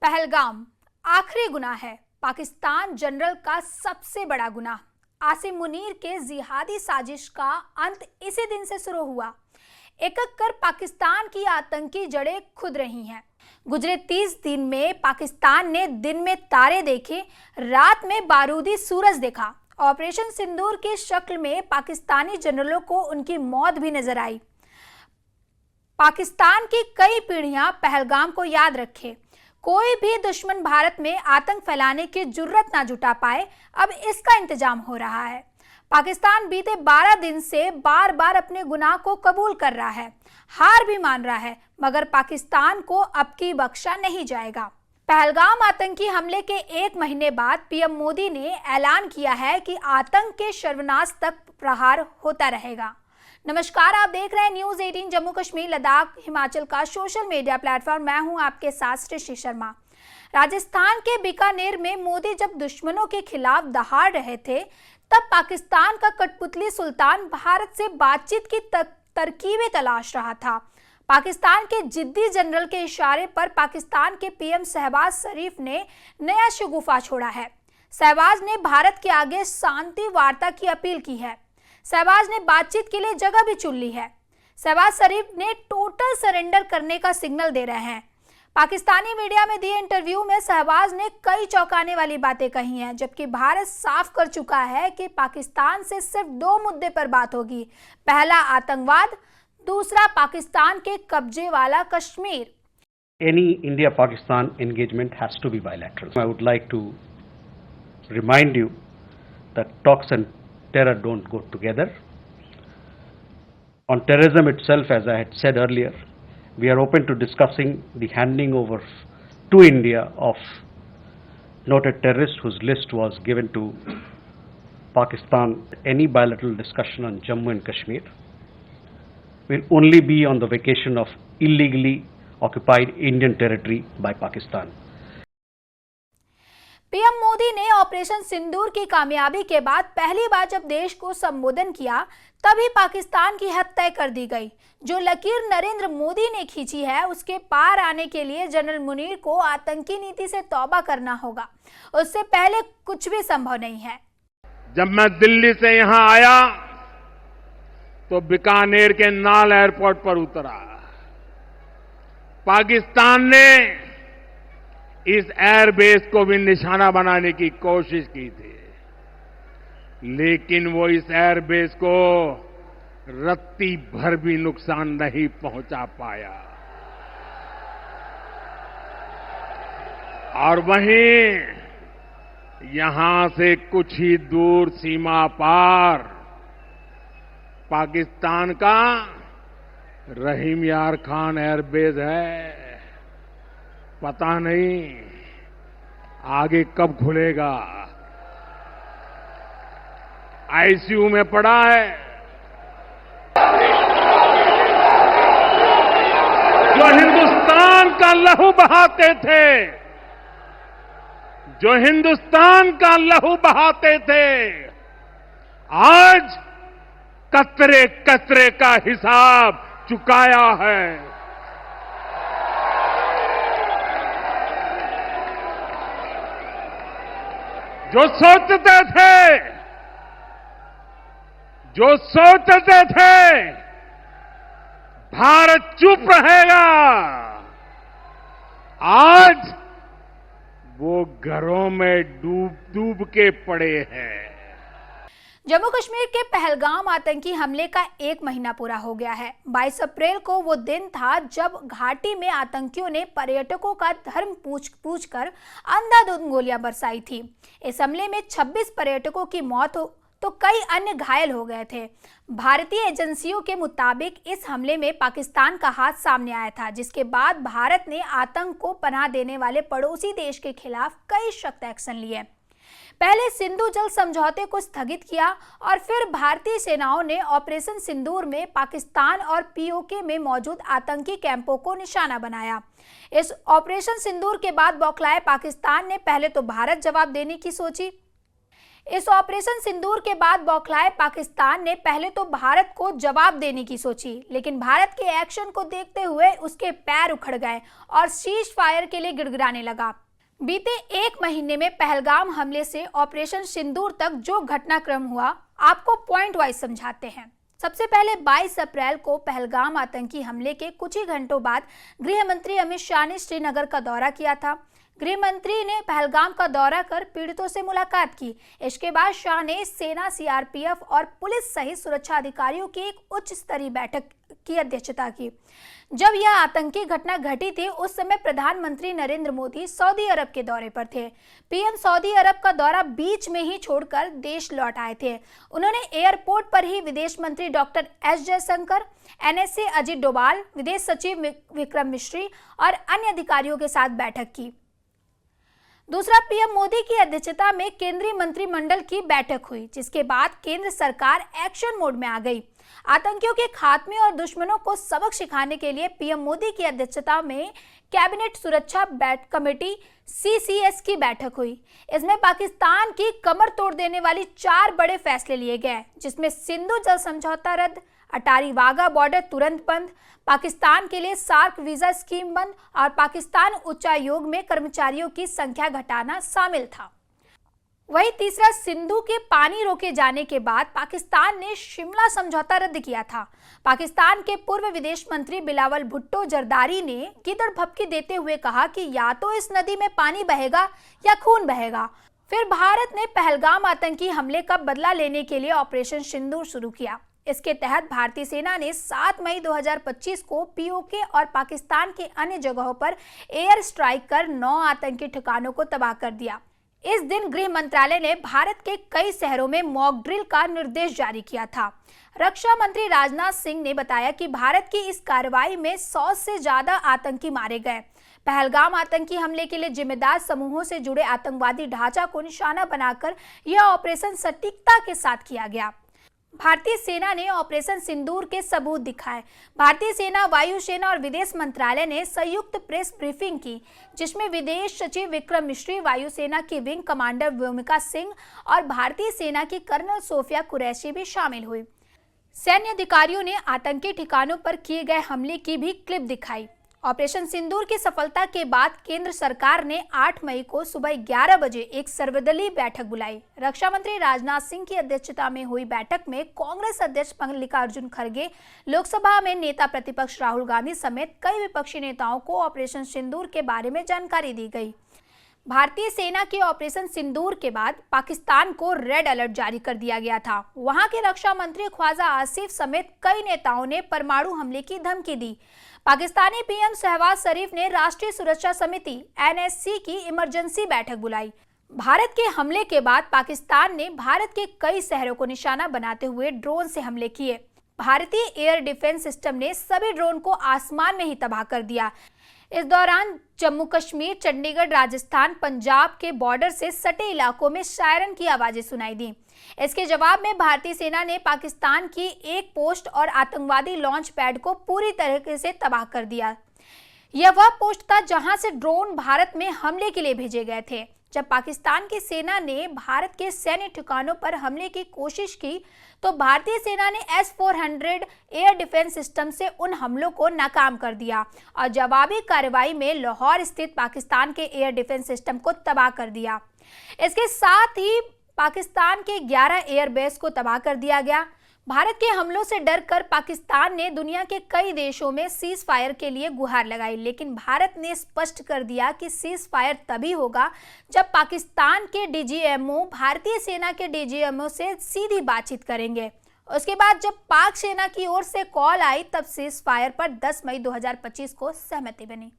पहलगाम आखिरी गुनाह है, पाकिस्तान जनरल का सबसे बड़ा गुनाह। आसिम मुनीर के जिहादी साजिश का अंत इसी दिन से शुरू हुआ। एक एक कर पाकिस्तान की आतंकी जड़ें खुद रही हैं। गुजरे 30 दिन में पाकिस्तान ने दिन में तारे देखे, रात में बारूदी सूरज देखा। ऑपरेशन सिंदूर की शक्ल में पाकिस्तानी जनरलों को उनकी मौत भी नजर आई। पाकिस्तान की कई पीढ़ियां पहलगाम को याद रखे। कोई भी दुश्मन भारत में आतंक फैलाने की जुर्रत ना जुटा पाए, अब इसका इंतजाम हो रहा है। पाकिस्तान बीते 12 दिन से बार बार अपने गुनाह को कबूल कर रहा है, हार भी मान रहा है, मगर पाकिस्तान को अब की बख्शा नहीं जाएगा। पहलगाम आतंकी हमले के एक महीने बाद पीएम मोदी ने ऐलान किया है कि आतंक के सर्वनाश तक प्रहार होता रहेगा। नमस्कार, आप देख रहे हैं न्यूज 18 जम्मू कश्मीर लद्दाख हिमाचल का सोशल मीडिया प्लेटफॉर्म। मैं हूं आपके साथ सृष्टि शर्मा। राजस्थान के बीकानेर में मोदी जब दुश्मनों के खिलाफ दहाड़ रहे थे, तब पाकिस्तान का कठपुतली सुल्तान भारत से बातचीत की तरकीबें तलाश रहा था। पाकिस्तान के जिद्दी जनरल के इशारे पर पाकिस्तान के पीएम शहबाज शरीफ ने नया शगुफा छोड़ा है। शहबाज ने भारत के आगे शांति वार्ता की अपील की है। शहबाज ने बातचीत के लिए जगह भी चुन ली है। शहबाज शरीफ ने टोटल सरेंडर करने का सिग्नल दे रहे हैं। पाकिस्तानी मीडिया में दिए इंटरव्यू में शहबाज ने कई चौंकाने वाली बातें कही हैं, जबकि भारत साफ कर चुका है कि पाकिस्तान से सिर्फ 2 मुद्दे पर बात होगी। पहला आतंकवाद, दूसरा पाकिस्तान के कब्जे वाला Kashmir. Any India-Pakistan engagement has to be bilateral. I would like to remind you that talks and terror don't go together. On terrorism itself, as I had said earlier, we are open to discussing the handing over to India of noted terrorists whose list was given to Pakistan. Any bilateral discussion on Jammu and Kashmir will only be on the vacation of illegally occupied Indian territory by Pakistan. PM Modi ने operation सिंदूर की कामयाबी के बाद पहली बार जब देश को संबोधन किया, तभी पाकिस्तान की हद तय कर दी गई। जो लकीर नरेंद्र मोदी ने खींची है, उसके पार आने के लिए जनरल मुनीर को आतंकी नीति से तौबा करना होगा। उससे पहले कुछ भी संभव नहीं है। जब मैं दिल्ली से यहां आया तो बीकानेर के नाल एयरपोर्ट पर उतरा। पाकिस्तान ने इस एयरबेस को भी निशाना बनाने की कोशिश की थी, लेकिन वो इस एयरबेस को रत्ती भर भी नुकसान नहीं पहुंचा पाया। और वहीं यहां से कुछ ही दूर सीमा पार पाकिस्तान का रहीम यार खान एयरबेस है। पता नहीं आगे कब खुलेगा। आईसीयू में पड़ा है। जो हिंदुस्तान का लहू बहाते थे, जो हिंदुस्तान का लहू बहाते थे, आज कतरे कतरे का हिसाब चुकाया है। जो सोचते थे भारत चुप रहेगा, आज वो घरों में डूब के पड़े हैं। जम्मू कश्मीर के पहलगाम आतंकी हमले का 1 महीना पूरा हो गया है। 22 अप्रैल को वो दिन था जब घाटी में आतंकियों ने पर्यटकों का धर्म पूछ कर अंधाधुंध गोलियां बरसाई थी। इस हमले में 26 पर्यटकों की मौत हो तो कई अन्य घायल हो गए थे। भारतीय एजेंसियों के मुताबिक इस हमले में पाकिस्तान का हाथ सामने आया था, जिसके बाद भारत ने आतंक को पनाह देने वाले पड़ोसी देश के खिलाफ कई सख्त एक्शन लिए। पहले सिंधु जल समझौते को स्थगित किया और फिर भारतीय सेनाओं ने ऑपरेशन सिंदूर में पाकिस्तान और पीओके में मौजूद आतंकी कैंपों को निशाना बनाया। इस ऑपरेशन सिंदूर के बाद बौखलाए पाकिस्तान ने पहले तो भारत जवाब देने की सोची। इस ऑपरेशन सिंदूर के बाद बौखलाए पाकिस्तान ने पहले तो भारत को जवाब देने की सोची, लेकिन भारत के एक्शन को देखते हुए उसके पैर उखड़ गए और सीज फायर के लिए गिड़गिड़ाने लगा। बीते एक महीने में पहलगाम हमले से ऑपरेशन सिंदूर तक जो घटनाक्रम हुआ, आपको पॉइंट वाइज समझाते हैं। सबसे पहले 22 अप्रैल को पहलगाम आतंकी हमले के कुछ ही घंटों बाद गृह मंत्री अमित शाह ने श्रीनगर का दौरा किया था। गृह मंत्री ने पहलगाम का दौरा कर पीड़ितों से मुलाकात की। इसके बाद शाह ने सेना, सीआरपीएफ और पुलिस सहित सुरक्षा अधिकारियों की एक उच्च स्तरीय बैठक की अध्यक्षता की। जब यह आतंकी घटना घटी थी, उस समय प्रधानमंत्री नरेंद्र मोदी सऊदी अरब के दौरे पर थे। पीएम सऊदी अरब का दौरा बीच में ही छोड़कर देश लौट आए थे। उन्होंने एयरपोर्ट पर ही विदेश मंत्री doctor S Jaishankar, NSA Ajit Doval, विदेश सचिव विक्रम मिश्री और अन्य अधिकारियों के साथ बैठक की। दूसरा, पीएम मोदी की अध्यक्षता में केंद्रीय मंत्रिमंडल की बैठक हुई, जिसके बाद केंद्र सरकार एक्शन मोड में आ गई। आतंकियों के खात्मे और दुश्मनों को सबक सिखाने के लिए पीएम मोदी की अध्यक्षता में कैबिनेट सुरक्षा कमेटी CCS की बैठक हुई। इसमें पाकिस्तान की कमर तोड़ देने वाली 4 बड़े फैसले लिए गए, जिसमें सिंधु जल समझौता रद्द, अटारी वाघा बॉर्डर तुरंत बंद, पाकिस्तान के लिए सार्क वीजा स्कीम बंद और पाकिस्तान उच्चायोग में कर्मचारियों की संख्या घटाना शामिल था। वही तीसरा, सिंधु के पानी रोके जाने के बाद पाकिस्तान ने शिमला समझौता रद्द किया था। पाकिस्तान के पूर्व विदेश मंत्री बिलावल भुट्टो जरदारी ने गिदड़ भपकी देते हुए कहा कि या तो इस नदी में पानी बहेगा या खून बहेगा। फिर भारत ने पहलगाम आतंकी हमले का बदला लेने के लिए ऑपरेशन सिंदूर शुरू किया। इसके तहत भारतीय सेना ने 7 मई 2025 को पीओके और पाकिस्तान के अन्य जगहों पर एयर स्ट्राइक कर 9 आतंकी ठिकानों को तबाह कर दिया। इस दिन गृह मंत्रालय ने भारत के कई शहरों में मॉक ड्रिल का निर्देश जारी किया था। रक्षा मंत्री राजनाथ सिंह ने बताया कि भारत की इस कार्रवाई में 100 से ज्यादा आतंकी मारे गए। पहलगाम आतंकी हमले के लिए जिम्मेदार समूहों से जुड़े आतंकवादी ढांचा को निशाना बनाकर यह ऑपरेशन सटीकता के साथ किया गया। भारतीय सेना ने ऑपरेशन सिंदूर के सबूत दिखाए। भारतीय सेना, वायुसेना और विदेश मंत्रालय ने संयुक्त प्रेस ब्रीफिंग की, जिसमें विदेश सचिव विक्रम मिश्री, वायुसेना की विंग कमांडर व्योमिका सिंह और भारतीय सेना की कर्नल सोफिया कुरैशी भी शामिल हुई। सैन्य अधिकारियों ने आतंकी ठिकानों पर किए गए हमले की भी क्लिप दिखाई। ऑपरेशन सिंदूर की सफलता के बाद केंद्र सरकार ने 8 मई को सुबह 11 बजे एक सर्वदलीय बैठक बुलाई। रक्षा मंत्री राजनाथ सिंह की अध्यक्षता में हुई बैठक में कांग्रेस अध्यक्ष मल्लिकार्जुन खड़गे, लोकसभा में नेता प्रतिपक्ष राहुल गांधी समेत कई विपक्षी नेताओं को ऑपरेशन सिंदूर के बारे में जानकारी दी गई। भारतीय सेना के ऑपरेशन सिंदूर के बाद पाकिस्तान को रेड अलर्ट जारी कर दिया गया था। वहां के रक्षा मंत्री ख्वाजा आसिफ समेत कई नेताओं ने परमाणु हमले की धमकी दी। पाकिस्तानी पीएम शहबाज शरीफ ने राष्ट्रीय सुरक्षा समिति NSC की इमरजेंसी बैठक बुलाई। भारत के हमले के बाद पाकिस्तान ने भारत के कई शहरों को निशाना बनाते हुए ड्रोन से हमले किए। भारतीय एयर डिफेंस सिस्टम ने सभी ड्रोन को आसमान में ही तबाह कर दिया। इस दौरान जम्मू कश्मीर, चंडीगढ़, राजस्थान, पंजाब के बॉर्डर से सटे इलाकों में सायरन की आवाजें सुनाई दी। इसके जवाब में भारतीय सेना ने पाकिस्तान की एक पोस्ट और आतंकवादी लॉन्च पैड को पूरी तरीके से तबाह कर दिया। यह वह पोस्ट था जहां से ड्रोन भारत में हमले के लिए भेजे गए थे। जब पाकिस्तान की सेना ने भारत के सैन्य ठिकानों पर हमले की कोशिश की, तो भारतीय सेना ने S-400 एयर डिफेंस सिस्टम से उन हमलों को नाकाम कर दिया और जवाबी कार्रवाई में लाहौर स्थित पाकिस्तान के एयर डिफेंस सिस्टम को तबाह कर दिया। इसके साथ ही पाकिस्तान के 11 एयरबेस को तबाह कर दिया गया। भारत के हमलों से डरकर पाकिस्तान ने दुनिया के कई देशों में सीज फायर के लिए गुहार लगाई, लेकिन भारत ने स्पष्ट कर दिया कि सीज फायर तभी होगा जब पाकिस्तान के DGMO भारतीय सेना के DGMO से सीधी बातचीत करेंगे। उसके बाद जब पाक सेना की ओर से कॉल आई, तब सीज फायर पर 10 मई 2025 को सहमति बनी।